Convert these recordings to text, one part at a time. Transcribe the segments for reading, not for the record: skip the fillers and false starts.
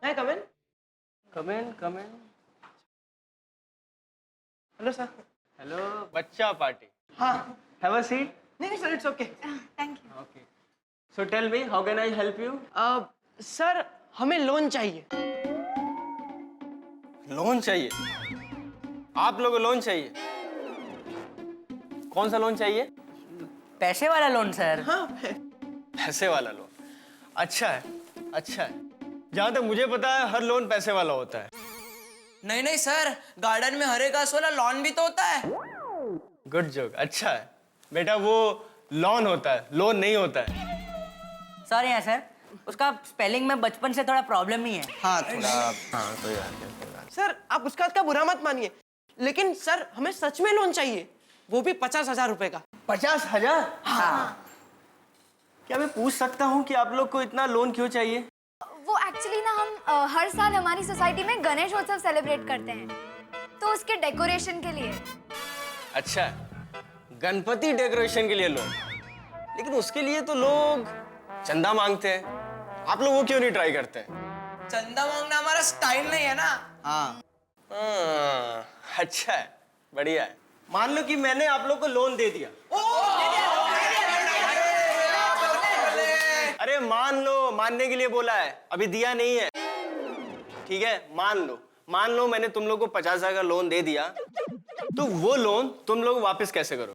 May I come in? Come in, come in. Hello, sir. Hello, बच्चा party. हाँ. Have a seat. नहीं sir, it's okay. Thank you. Okay. So tell me, how can I help you? Sir हमें loan चाहिए. Loan चाहिए. आप लोगों को loan चाहिए. कौन सा लोन चाहिए? पैसे वाला लोन सर। हाँ. पैसे वाला लोन. अच्छा है, अच्छा है. जहाँ तक मुझे पता है हर लोन पैसे वाला होता है. नहीं नहीं सर, गार्डन में हरे घास वाला लॉन भी तो होता है। Good joke. अच्छा है बेटा, वो लॉन होता है, लोन नहीं होता है. सॉरी है सर, उसका स्पेलिंग में बचपन से थोड़ा प्रॉब्लम ही है। हाँ थोड़ा. हाँ कोई बात नहीं. सर आप उसका का बुरा मत मानिए, लेकिन सर हमें सच में लोन चाहिए, वो भी 50,000 रुपए का. 50,000? हाँ। क्या मैं पूछ सकता हूँ कि आप लोग को इतना लोन क्यों चाहिए? वो एक्चुअली ना हम हर साल हमारी सोसाइटी में गणेशोत्सव सेलिब्रेट करते हैं, तो उसके डेकोरेशन के लिए। अच्छा, गणपति डेकोरेशन के लिए लोन. लेकिन उसके लिए तो लोग चंदा मांगते हैं. आप लोग वो क्यों नहीं ट्राई करते हैं? चंदा मांगना हमारा स्टाइल नहीं है ना। हाँ. अच्छा है, बढ़िया है. मान लो कि मैंने आप लोग को लोन दे दिया. अरे मान लो, मानने के लिए बोला है, अभी दिया नहीं है. ठीक है, मान लो मैंने तुम लोग को 50,000 का लोन दे दिया, तो वो लोन तुम लोग वापस कैसे करो?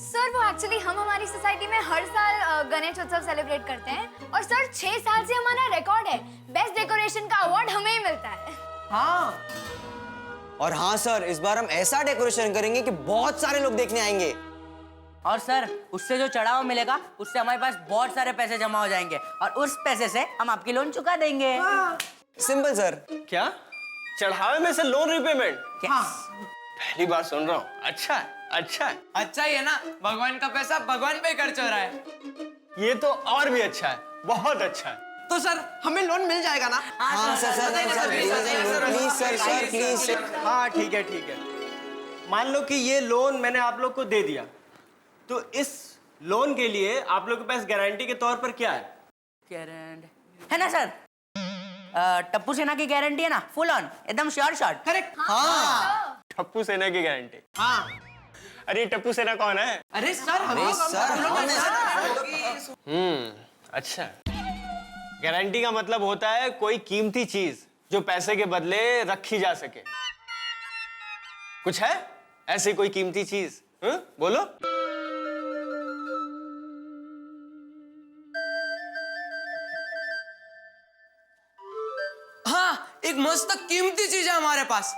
सर वो एक्चुअली हम हमारी सोसाइटी में हर साल गणेशोत्सव सेलिब्रेट करते हैं, और सर 6 साल से हमारा रिकॉर्ड है, बेस्ट डेकोरेशन का अवार्ड हमें ही मिलता है। हाँ. और हाँ सर, इस बार हम ऐसा डेकोरेशन करेंगे कि बहुत सारे लोग देखने आएंगे. और सर उससे जो चढ़ावा मिलेगा उससे हमारे पास बहुत सारे पैसे जमा हो जाएंगे, और उस पैसे से हम आपकी लोन चुका देंगे। Simple sir. क्या? चढ़ावे में से लोन रिपेमेंट? हाँ। पहली बार सुन रहा हूँ. अच्छा है, अच्छा है. अच्छा ही है ना, भगवान का पैसा भगवान पे खर्च हो रहा है। ये तो और भी अच्छा है, बहुत अच्छा है. तो सर हमें लोन मिल जाएगा ना? हाँ सर प्लीज सर प्लीज. हाँ ठीक है, ठीक है. मान लो कि ये लोन मैंने आप लोग को दे दिया, तो इस लोन के लिए आप लोग के पास गारंटी के तौर पर क्या है? गारंटी है ना सर, टप्पू सेना की गारंटी है ना, फुल ऑन, एकदम श्योर शॉट। करेक्ट. हाँ. टप्पू सेना की गारंटी? हाँ. अरे टप्पू सेना कौन है? अरे सर अच्छा. गारंटी का मतलब होता है कोई कीमती चीज जो पैसे के बदले रखी जा सके. कुछ है ऐसी कोई कीमती चीज? बोलो. हाँ, एक मस्त कीमती चीज है हमारे पास।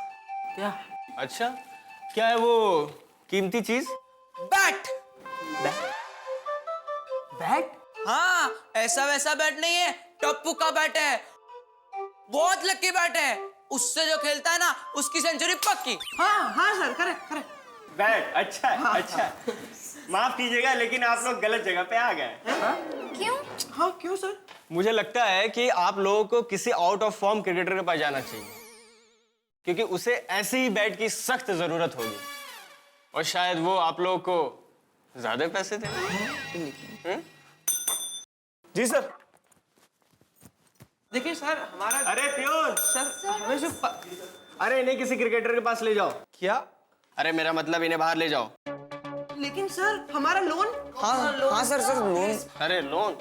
क्या? अच्छा, क्या है वो कीमती चीज? बैट। बैट? हाँ, ऐसा वैसा बैट नहीं है, टप्पू का बैट है, बहुत लकी बैट है, उससे जो खेलता है ना उसकी सेंचुरी पक्की। हाँ हाँ सर, करेक्ट. बैट. अच्छा है, अच्छा है. माफ कीजिएगा लेकिन आप लोग गलत जगह पे आ गए. क्यों? हाँ क्यों सर? मुझे लगता है कि आप लोगों को किसी आउट ऑफ फॉर्म क्रिकेटर के पास जाना चाहिए, क्योंकि उसे ऐसे ही बैट की सख्त जरूरत होगी, और शायद वो आप लोगों को ज्यादा पैसे दे. जी सर. देखिए सर हमारा. अरे प्यून. सर हमें सिर्फ अरे इन्हें किसी क्रिकेटर के पास ले जाओ. क्या? अरे मेरा मतलब इन्हें बाहर ले जाओ. लेकिन सर हमारा लोन. हाँ सर लोन. अरे लोन,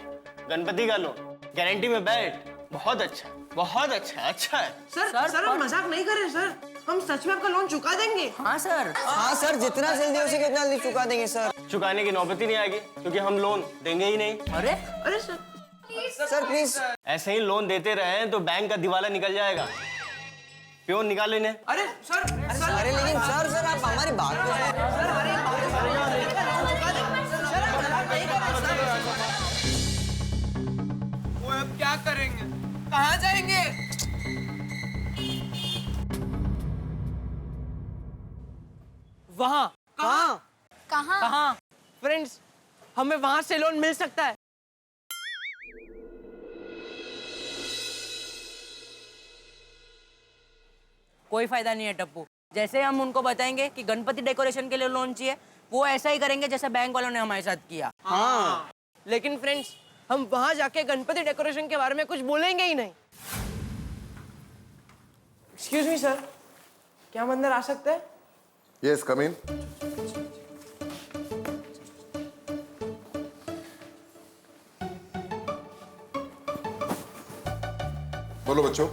गणपति का लोन, गारंटी में बैट. बहुत अच्छा, बहुत अच्छा. अच्छा है. सर हम मजाक नहीं कर रहे सर, हम सच में आपका लोन चुका देंगे. हाँ सर। हाँ सर, जितना जल्दी हो सके उतना जल्दी चुका देंगे सर. चुकाने की नौबत ही नहीं आएगी, क्योंकि हम लोन देंगे ही नहीं. अरे अरे सर. Sir please. ऐसे ही लोन देते रहे तो बैंक का दिवाला निकल जाएगा. प्यून निकाल इन्हें. अरे सर. अरे लेकिन सर आप हमारी बात तो सुनो. वो अब क्या करेंगे, कहाँ जाएंगे? वहाँ. कहाँ? कहाँ? कहाँ? फ्रेंड्स, हमें वहाँ से लोन मिल सकता है. कोई फायदा नहीं है टप्पू, जैसे हम उनको बताएंगे कि गणपति डेकोरेशन के लिए लोन चाहिए, वो ऐसा ही करेंगे जैसे बैंक वालों ने हमारे साथ किया। हाँ. लेकिन फ्रेंड्स, हम वहां जाके गणपति डेकोरेशन के बारे में कुछ बोलेंगे ही नहीं। एक्सक्यूज मी सर, क्या हम अंदर आ सकते हैं? यस, कम इन। बोलो बच्चों,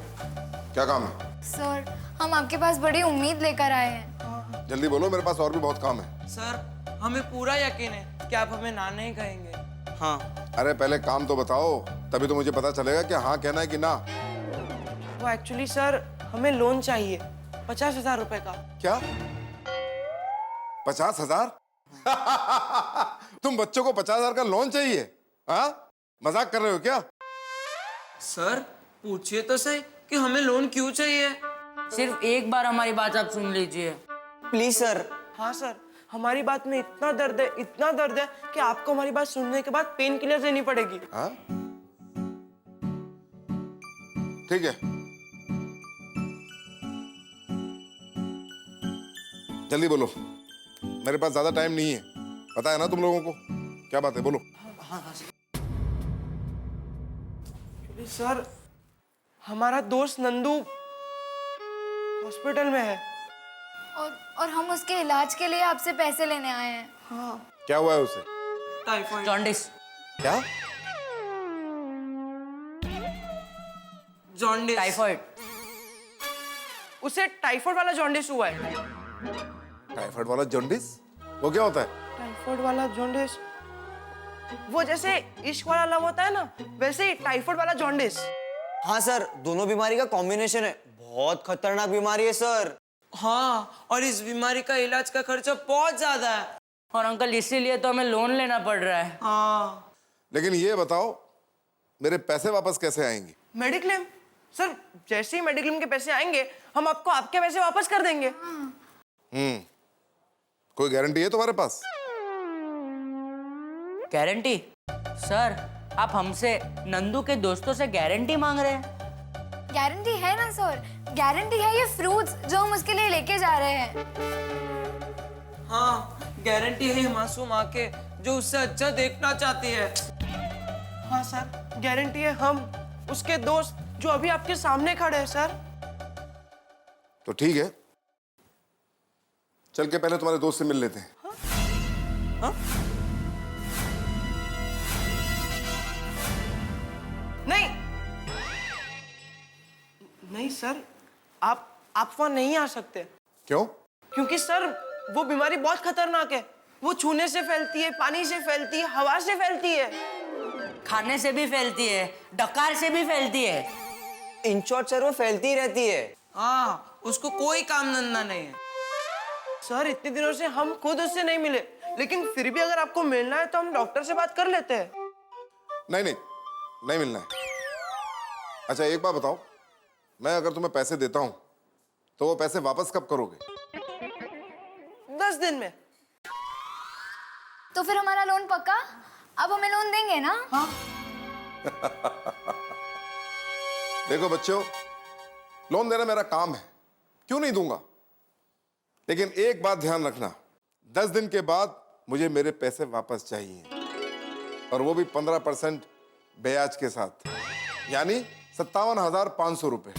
क्या काम है? सर हम आपके पास बड़ी उम्मीद लेकर आए हैं। जल्दी बोलो, मेरे पास और भी बहुत काम है। सर हमें पूरा यकीन है कि आप हमें ना नहीं कहेंगे। हाँ। अरे पहले काम तो बताओ, तभी तो मुझे पता चलेगा कि हाँ कहना है कि ना। वो एक्चुअली सर हमें लोन चाहिए 50,000 रुपए का। क्या? 50,000? तुम बच्चों को 50,000 का लोन चाहिए? हाँ, मजाक कर रहे हो क्या? सर पूछिए तो सही कि हमें लोन क्यों चाहिए। सिर्फ एक बार हमारी बात आप सुन लीजिए। Please sir. हाँ सर, हमारी बात में इतना दर्द है, इतना दर्द है कि आपको हमारी बात सुनने के बाद पेन किलर लेनी पड़ेगी। हाँ? ठीक है, जल्दी बोलो, मेरे पास ज्यादा टाइम नहीं है। पता है ना तुम लोगों को क्या बात है, बोलो। सर हमारा दोस्त नंदू हॉस्पिटल में है। और हम उसके इलाज के लिए आपसे पैसे लेने आए हैं। क्या हुआ है उसे? टाइफाइड। जॉन्डिस। क्या? जॉन्डिस। टाइफाइड। उसे टाइफाइड वाला जॉन्डिस हुआ है। टाइफाइड वाला जॉन्डिस? वो क्या होता है? टाइफाइड वाला जॉन्डिस वो जैसे इश्क वाला लव होता है ना, वैसे ही टाइफाइड वाला जॉन्डिस। हाँ सर, दोनों बीमारी का कॉम्बिनेशन है। बहुत खतरनाक बीमारी है सर। हाँ, और इस बीमारी का इलाज का खर्चा बहुत ज्यादा है। और अंकल इसीलिए तो हमें लोन लेना पड़ रहा है। हाँ। लेकिन ये बताओ, मेरे पैसे वापस कैसे आएंगे? मेडिक्लेम सर, जैसे ही मेडिक्लेम के पैसे आएंगे हम आपको आपके पैसे वापस कर देंगे। कोई गारंटी है तुम्हारे पास? गारंटी? सर आप हमसे नंदू के दोस्तों से गारंटी मांग रहे हैं? गारंटी है ना सर, गारंटी है ये फ्रूट्स जो हम उसके लिए लेके जा रहे हैं। हाँ, गारंटी है ये मासूम आंखें जो उससे अच्छा देखना चाहती है। हाँ सर, गारंटी है हम उसके दोस्त जो अभी आपके सामने खड़े हैं सर। तो ठीक है, चल के पहले तुम्हारे दोस्त से मिल लेते हैं। नहीं नहीं सर, आप वहां नहीं आ सकते। क्यों? क्योंकि सर वो बीमारी बहुत खतरनाक है। वो छूने से फैलती है, पानी से फैलती है, हवा से फैलती है। खाने से भी फैलती है, डकार से भी फैलती है। इन शॉर्ट सर वो फैलती ही रहती है। हाँ, उसको कोई काम धंधा नहीं है। सर इतने दिनों से हम खुद उससे नहीं मिले, लेकिन फिर भी अगर आपको मिलना है तो हम डॉक्टर से बात कर लेते हैं। नहीं नहीं, नहीं मिलना है। अच्छा एक बात बताओ, मैं अगर तुम्हें पैसे देता हूं तो वो पैसे वापस कब करोगे? 10 दिन में। तो फिर हमारा लोन पक्का? अब हमें लोन देंगे ना? हाँ। देखो बच्चों, लोन देना मेरा काम है, क्यों नहीं दूंगा। लेकिन एक बात ध्यान रखना, 10 दिन के बाद मुझे मेरे पैसे वापस चाहिए, और वो भी 15% ब्याज के साथ, यानी 57,500 रुपए।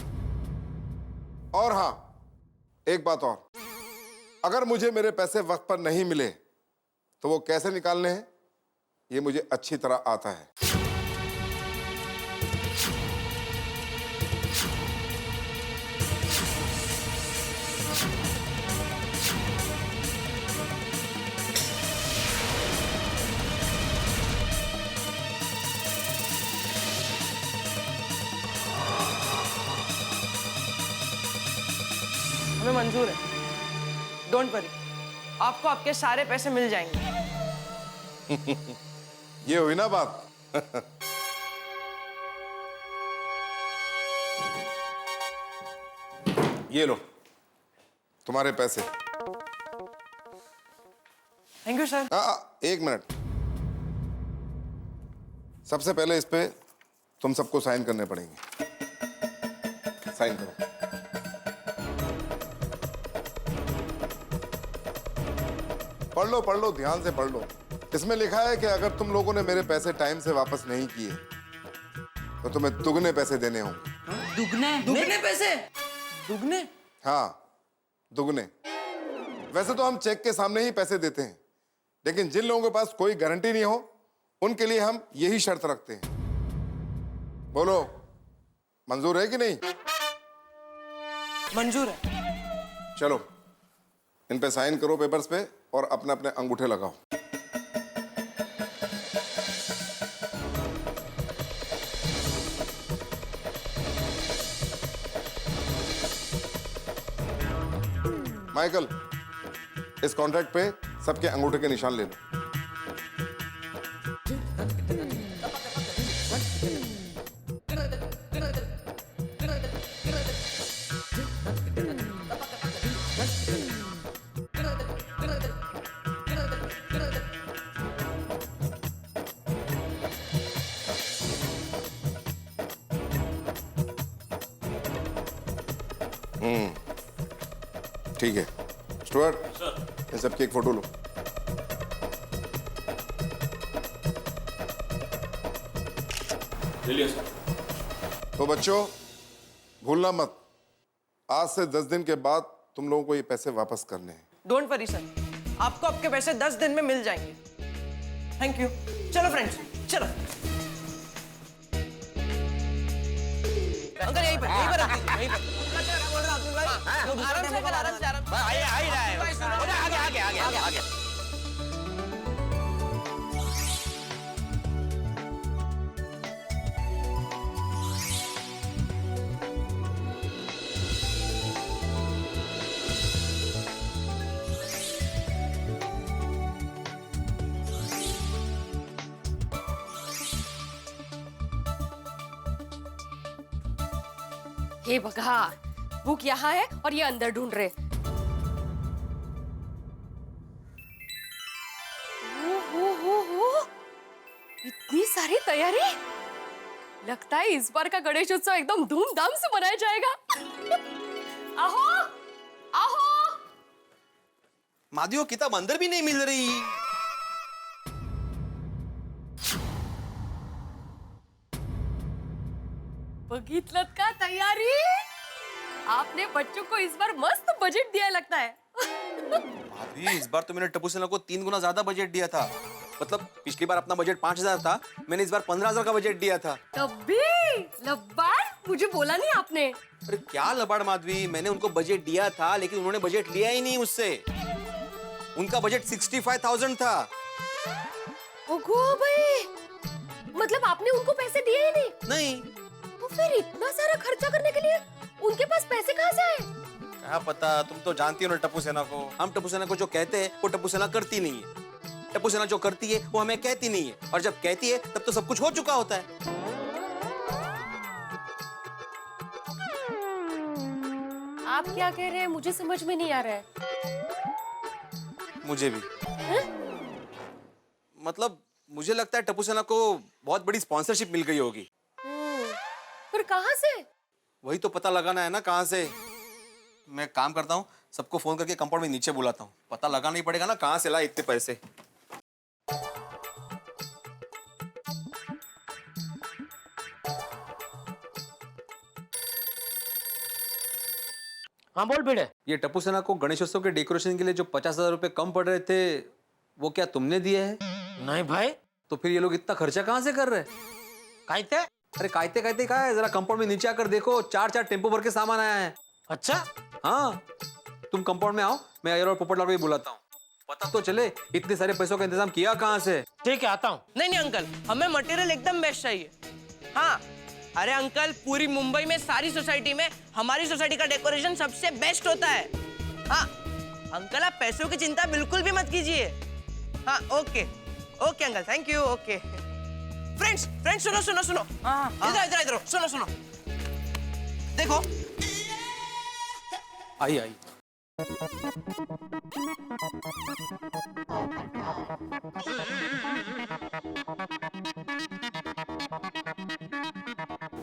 और हाँ, एक बात और, अगर मुझे मेरे पैसे वक्त पर नहीं मिले तो वो कैसे निकालने हैं ये मुझे अच्छी तरह आता है। हमें मंजूर है, डोंट वरी, आपको आपके सारे पैसे मिल जाएंगे। ये हुई ना बात। ये लो तुम्हारे पैसे। Thank you sir. एक मिनट, सबसे पहले इस पे तुम सबको साइन करने पड़ेंगे। साइन करो। पढ़ लो ध्यान से पढ़ लो। इसमें लिखा है कि अगर तुम लोगों ने मेरे पैसे टाइम से वापस नहीं किए तो तुम्हें दुगने पैसे देने होंगे। दुगने दुगने पैसे? दुगने? हाँ, दुगने। वैसे तो हम चेक के सामने ही पैसे देते हैं, लेकिन जिन लोगों के पास कोई गारंटी नहीं हो उनके लिए हम यही शर्त रखते हैं। बोलो, मंजूर है कि नहीं? मंजूर है। चलो, इन पे साइन करो पेपर्स पे और अपने अपने अंगूठे लगाओ। माइकल, इस कॉन्ट्रैक्ट पे सबके अंगूठे के निशान ले लो। ठीक है स्टुअर्ट, इन सबकी एक फोटो लो। ले लिया सर। तो बच्चों, भूलना मत, आज से 10 दिन के बाद तुम लोगों को ये पैसे वापस करने हैं। डोंट वरी सर, आपको आपके पैसे 10 दिन में मिल जाएंगे। Thank you. चलो फ्रेंड्स, चलो। अंकल यहीं पर रख दीजिए, यहीं पर। बोल रहा अब्दुल भाई, आराम से अंकल, आराम से, आराम से। आगे। हे भगवान, बुक यहाँ है और ये अंदर ढूंढ रहे। हो। इतनी सारी तैयारी, लगता है इस बार का गणेश उत्सव एकदम धूमधाम से मनाया जाएगा। आहो आहो, माधवी, किताब अंदर भी नहीं मिल रही। बघितलत का तैयारी? आपने बच्चों को इस बार मस्त बजट दिया लगता है। माधवी, इस बार तो मैंने टप्पू सेना को 3 गुना ज्यादा बजट दिया था। मतलब पिछली बार अपना बजट 5,000 था, मैंने इस बार 15,000 का बजट दिया था। तब भी लबाड़, मुझे बोला नहीं आपने। अरे क्या लबाड़ माधवी, मैंने उनको बजट दिया था लेकिन उन्होंने बजट लिया ही नहीं मुझसे। उनका बजट 65,000 था। ओगो भाई, मतलब आपने उनको पैसे दिए ही नहीं? नहीं। तो फिर इतना सारा खर्चा करने के लिए उनके पास पैसे कहाँ से आए? क्या पता, तुम तो जानती हो ना टप्पू सेना को। हम टप्पू सेना को जो कहते हैं वो टप्पू सेना करती नहीं है। टप्पू सेना जो करती है वो हमें कहती नहीं है, और जब कहती है तब तो सब कुछ हो चुका होता है। आप क्या कह रहे हैं, मुझे समझ में नहीं आ रहा है। मुझे भी। मतलब मुझे लगता है टप्पू सेना को बहुत बड़ी स्पॉन्सरशिप मिल गई होगी। पर कहाँ से? वही तो पता लगाना है ना, कहाँ से। मैं काम करता हूँ, सबको फोन करके कंपाउंड में नीचे बुलाता हूँ। पता लगाना ही पड़ेगा ना कहाँ से लाए इतने पैसे। हाँ बोल भिड़े। ये टप्पू सेना को गणेशोत्सव के डेकोरेशन के लिए जो 50,000 रुपए कम पड़ रहे थे, वो क्या तुमने दिए हैं? नहीं भाई। तो फिर ये लोग इतना खर्चा कहाँ से कर रहे हैं? कायते? अरे कायते कायते कहा है, जरा कंपाउंड में नीचे आकर देखो, 4 टेम्पो भर के सामान आया है। अच्छा, हाँ, तुम कंपाउंड में आओ, मैं अयर और पोपटलाल को भी बुलाता हूँ। पता तो चले इतने सारे पैसों का इंतजाम किया कहाँ से। ठीक है, आता हूँ। नहीं अंकल, हमें मटेरियल एकदम बेस्ट चाहिए। हाँ, अरे अंकल, पूरी मुंबई में सारी सोसाइटी में हमारी सोसाइटी का डेकोरेशन सबसे बेस्ट होता है। हाँ अंकल, आप पैसों की चिंता बिल्कुल भी मत कीजिए। हाँ okay okay uncle, thank you. Okay friends, सुनो सुनो सुनो, इधर सुनो सुनो, देखो। आई आई।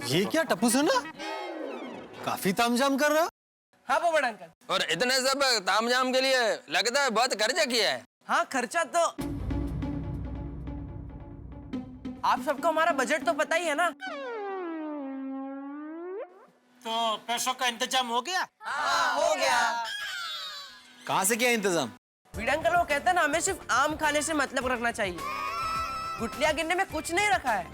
ये क्या टप्पू सेना, काफी तामझाम कर रहा। हाँ पोपट अंकल। और इतने सब तामझाम के लिए लगता है बहुत खर्चा किया है। हाँ खर्चा तो आप सबको हमारा बजट तो पता ही है ना। तो पैसों का इंतजाम हो गया? हो गया। कहाँ से किया इंतजाम? भिड़े अंकल वो कहते हैं ना, हमें सिर्फ आम खाने से मतलब रखना चाहिए, गुटलियां गिनने में कुछ नहीं रखा है।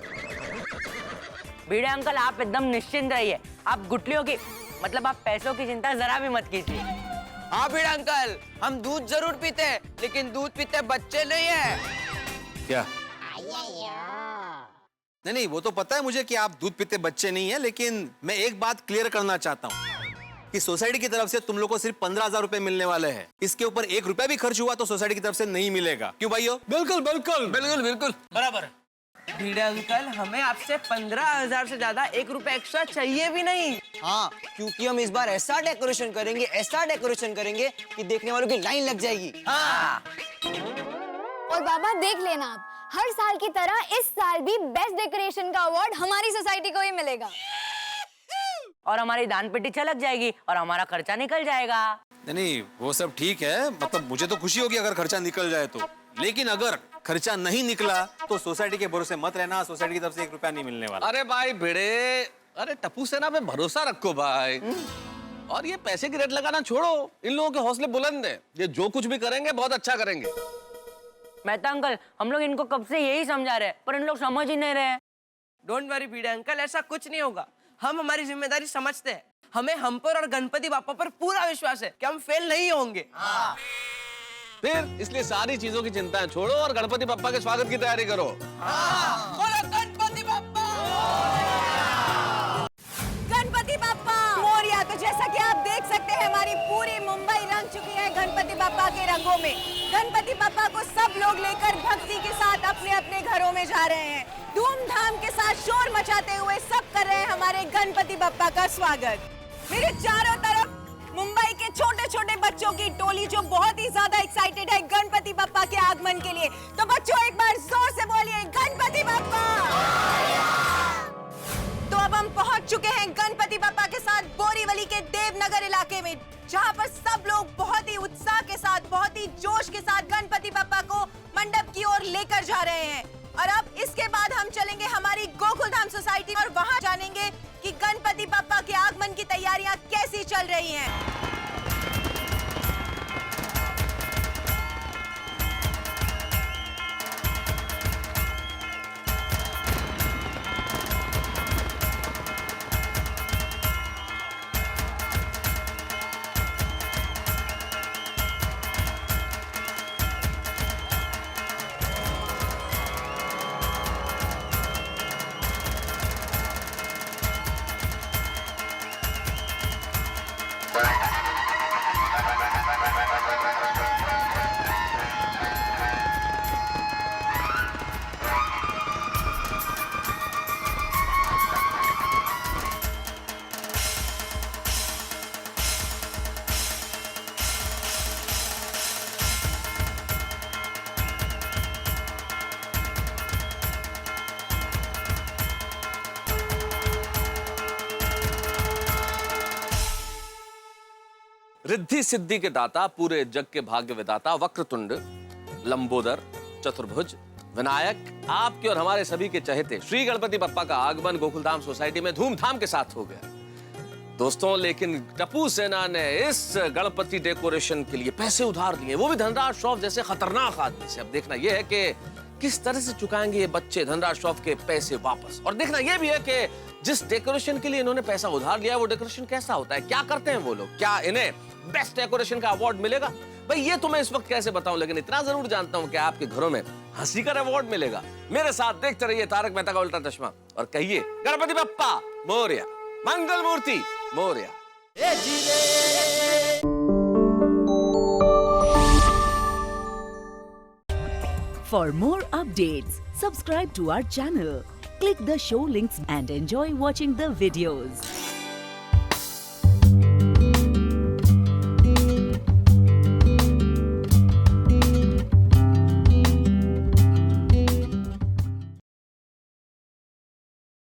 भिड़े अंकल आप एकदम निश्चिंत रहिए, आप गुटलियों की मतलब आप पैसों की चिंता जरा भी मत कीजिए। हाँ भिड़े अंकल, हम दूध जरूर पीते हैं, लेकिन दूध पीते बच्चे नहीं है। क्या? नहीं, वो तो पता है मुझे कि आप दूध पीते बच्चे नहीं है, लेकिन मैं एक बात क्लियर करना चाहता हूँ कि सोसाइटी की तरफ से तुम लोग को सिर्फ 15,000 रुपए मिलने वाले हैं। इसके ऊपर 1 रुपया भी खर्च हुआ तो सोसाइटी की तरफ से नहीं मिलेगा। क्यों भाइयों? बिल्कुल बिल्कुल बिल्कुल बिल्कुल बराबर है। भिड़े अंकल, हमें आपसे 15,000 से ज्यादा 1 रुपया एक्स्ट्रा चाहिए भी नहीं। हाँ, क्योंकि हम इस बार ऐसा डेकोरेशन करेंगे कि देखने वालों की लाइन लग जाएगी। हाँ। और बाबा देख लेना आप, हर साल की तरह इस साल भी बेस्ट डेकोरेशन का अवार्ड हमारी सोसाइटी को ही मिलेगा। और हमारी दान पेटी छलक जाएगी और हमारा खर्चा निकल जाएगा। नहीं, वो सब ठीक है, मतलब मुझे तो खुशी होगी अगर खर्चा निकल जाए तो, लेकिन अगर खर्चा नहीं निकला तो सोसाइटी के भरोसे मत रहना, सोसाइटी की तरफ से 1 रुपया नहीं मिलने वाला। अरे भाई भिड़े, अरे टप्पू सेना पे भरोसा रखो भाई। और ये पैसे की रेट लगाना छोड़ो, इन लोगों के हौसले बुलंद है, ये जो कुछ भी करेंगे बहुत अच्छा करेंगे। मेहता अंकल, हम लोग इनको कब से यही समझा रहे हैं, पर इन लोग समझ ही नहीं रहे। डोंट वरी भिड़े अंकल, ऐसा कुछ नहीं होगा। हम हमारी जिम्मेदारी समझते हैं, हमें हम पर और गणपति बापा पर पूरा विश्वास है कि हम फेल नहीं होंगे। फिर इसलिए सारी चीजों की चिंताएं छोड़ो और गणपति बप्पा के स्वागत की तैयारी करो। गणपति बाप्पा गणपति बाप्पा मोरया। तो जैसा कि आप देख सकते हैं, हमारी पूरी मुंबई रंग चुकी है गणपति बाप्पा के रंगों में। गणपति बाप्पा को सब लोग लेकर भक्ति के साथ अपने अपने घरों में जा रहे हैं। धूमधाम के साथ शोर मचाते हुए सब कर रहे हैं हमारे गणपति बाप्पा का स्वागत। मेरे चारों तरफ मुंबई के छोटे छोटे बच्चों की टोली जो बहुत ही ज्यादा एक्साइटेड है गणपति बाप्पा के आगमन के लिए। तो बच्चों एक बार जोर से बोलिए गणपति बाप्पा। तो अब हम पहुंच चुके हैं गणपति बाप्पा के साथ बोरीवली के देवनगर इलाके में, जहां पर सब लोग बहुत ही उत्साह के साथ, बहुत ही जोश के साथ गणपति बाप्पा को मंडप की ओर लेकर जा रहे हैं। और अब इसके बाद हम चलेंगे हमारी गोकुलधाम सोसाइटी और वहां जानेंगे कि गणपति बाप्पा के आगमन की तैयारियां कैसी चल रही हैं। रिद्धि सिद्धि के दाता, पूरे जग के भाग्य विदाता, वक्रतुंड, लंबोदर, चतुर्भुज, विनायक, आपके और हमारे सभी के चहेते श्री गणपति बप्पा का आगमन गोकुलधाम सोसाइटी में धूमधाम के साथ हो गया। दोस्तों, लेकिन टप्पू सेना ने इस गणपति डेकोरेशन के लिए पैसे उधार लिए, वो भी धनराज श्रॉफ जैसे खतरनाक आदमी से। अब देखना यह है कि किस तरह से चुकाएंगे ये बच्चे धनराज श्रॉफ के पैसे वापस। और देखना यह भी है कि जिस डेकोरेशन के लिए इन्होंने पैसा उधार लिया, वो डेकोरेशन कैसा होता है, क्या करते हैं वो लोग, क्या इन्हें बेस्ट डेकोरेशन का अवार्ड मिलेगा? भाई ये तो मैं इस वक्त कैसे बताऊं, लेकिन इतना जरूर जानता हूं कि आपके घरों में हंसी का अवार्ड मिलेगा। मेरे साथ देखते रहिए तारक मेहता का उल्टा चश्मा और कहिए गणपति बप्पा मोरया, मंगल मूर्ति Morya. For more updates, subscribe to our channel, click the show links and enjoy watching the videos.